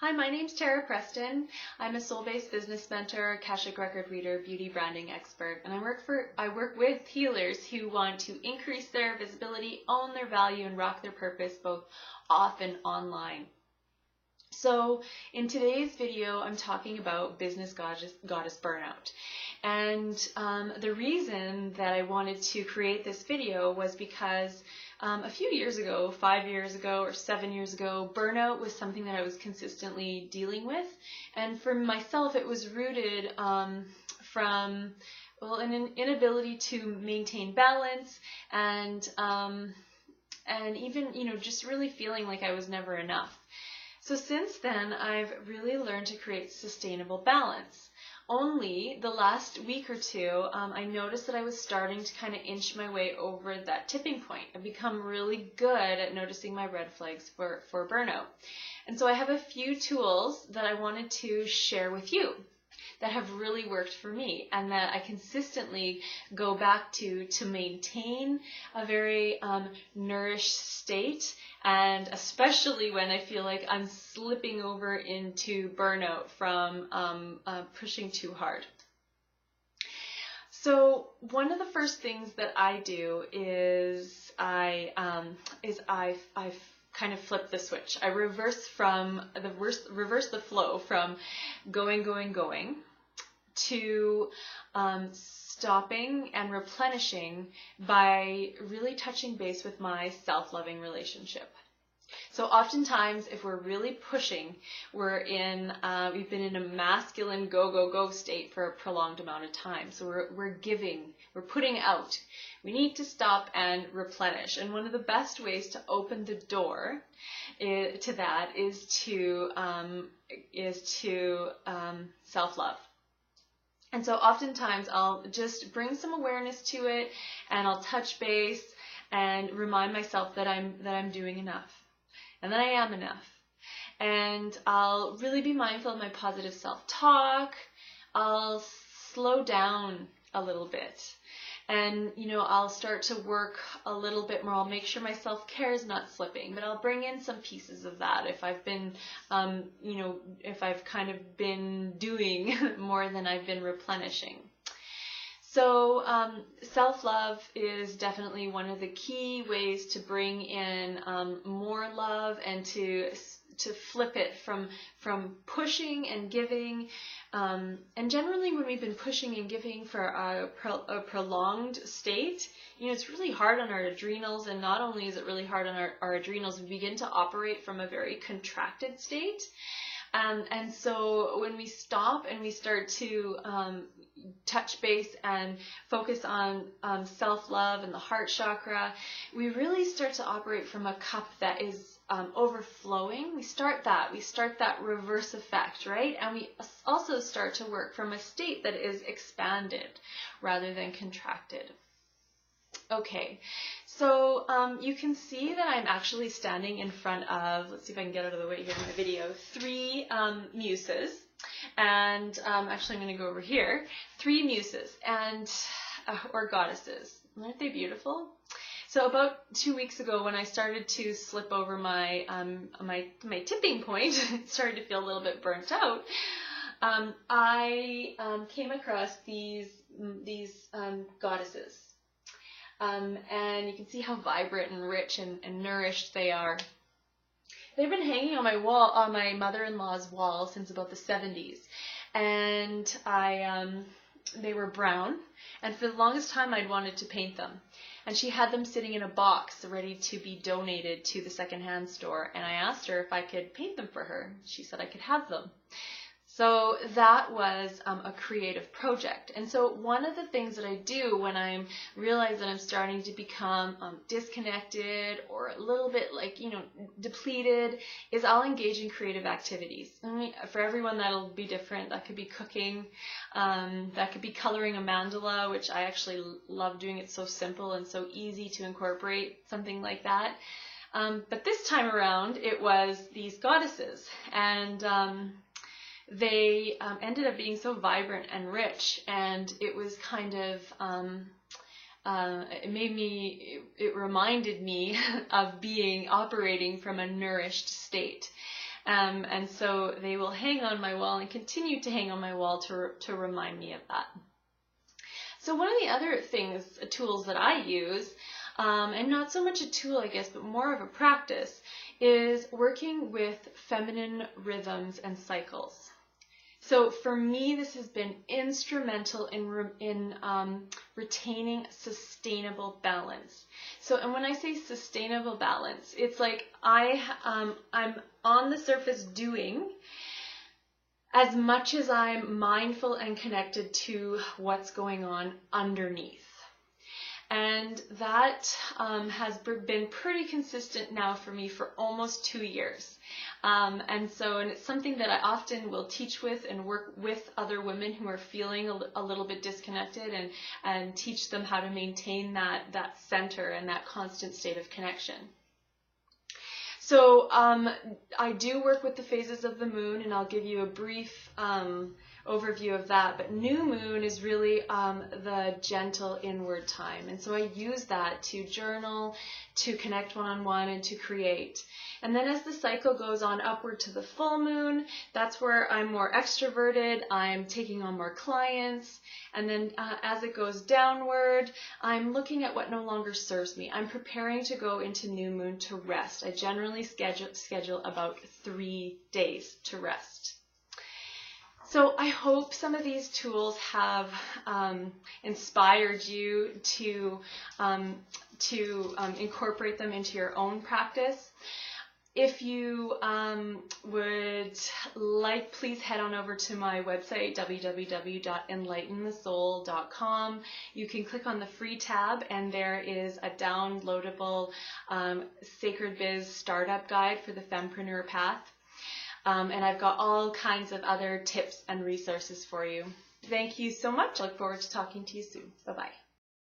Hi, my name's Tara Preston. I'm a soul-based business mentor, Akashic record reader, beauty branding expert, and I work with healers who want to increase their visibility, own their value, and rock their purpose both off and online. So in today's video, I'm talking about business goddess burnout. And the reason that I wanted to create this video was because a few years ago, 5 years ago or 7 years ago, burnout was something that I was consistently dealing with. And for myself, it was rooted from an inability to maintain balance and even, just really feeling like I was never enough. So since then, I've really learned to create sustainable balance. Only the last week or two, I noticed that I was starting to kind of inch my way over that tipping point. I've become really good at noticing my red flags for burnout. And so I have a few tools that I wanted to share with you that have really worked for me and that I consistently go back to maintain a very nourished state, and especially when I feel like I'm slipping over into burnout from pushing too hard. So one of the first things that I do is I kind of flip the switch. I reverse the flow from going to stopping and replenishing by really touching base with my self-loving relationship. So oftentimes, if we're really pushing, we've been in a masculine go state for a prolonged amount of time. So we're giving, we're putting out. We need to stop and replenish. And one of the best ways to open the door to that is to self-love. And so oftentimes I'll just bring some awareness to it, and I'll touch base and remind myself that I'm doing enough, and that I am enough. And I'll really be mindful of my positive self-talk. I'll slow down a little bit. And, I'll start to work a little bit more. I'll make sure my self-care is not slipping, but I'll bring in some pieces of that if I've been, if I've kind of been doing more than I've been replenishing. So self-love is definitely one of the key ways to bring in more love and to flip it from pushing and giving. And generally when we've been pushing and giving for a prolonged state, it's really hard on our adrenals. And not only is it really hard on our adrenals, we begin to operate from a very contracted state. And so when we stop and we start to touch base and focus on self-love and the heart chakra, we really start to operate from a cup that is overflowing. We start that reverse effect, right? And we also start to work from a state that is expanded rather than contracted. Okay, so you can see that I'm actually standing in front of, let's see if I can get out of the way here in my video, 3 muses. And actually I'm going to go over here. 3 muses and or goddesses. Aren't they beautiful? So about 2 weeks ago, when I started to slip over my my tipping point, started to feel a little bit burnt out. I came across these goddesses, and you can see how vibrant and rich and nourished they are. They've been hanging on my wall, on my mother-in-law's wall, since about the 70s, and they were brown, and for the longest time I'd wanted to paint them. And she had them sitting in a box ready to be donated to the secondhand store. And I asked her if I could paint them for her. She said I could have them. So that was a creative project. And so one of the things that I do when I realize that I'm starting to become disconnected or a little bit depleted is I'll engage in creative activities. And for everyone that'll be different. That could be cooking, that could be coloring a mandala, which I actually love doing. It's so simple and so easy to incorporate something like that. But this time around it was these goddesses, and they ended up being so vibrant and rich, and it was kind of, it reminded me of operating from a nourished state. And so they will hang on my wall and continue to hang on my wall to remind me of that. So one of the other tools that I use, and not so much a tool, I guess, but more of a practice, is working with feminine rhythms and cycles. So for me, this has been instrumental in retaining sustainable balance. So, and when I say sustainable balance, it's like I'm on the surface doing as much as I'm mindful and connected to what's going on underneath. And that has been pretty consistent now for me for almost 2 years. And it's something that I often will teach with and work with other women who are feeling a little bit disconnected, and teach them how to maintain that center and that constant state of connection. So I do work with the phases of the moon, and I'll give you a brief overview of that. But new moon is really the gentle inward time. And so I use that to journal, to connect one-on-one, and to create. And then as the cycle goes on upward to the full moon, that's where I'm more extroverted, I'm taking on more clients. And then as it goes downward, I'm looking at what no longer serves me. I'm preparing to go into new moon to rest. I generally schedule about 3 days to rest. So I hope some of these tools have inspired you to incorporate them into your own practice. If you would like, please head on over to my website, www.enlightenthesoul.com. You can click on the free tab, and there is a downloadable Sacred Biz startup guide for the Fempreneur path. And I've got all kinds of other tips and resources for you. Thank you so much. I look forward to talking to you soon. Bye-bye.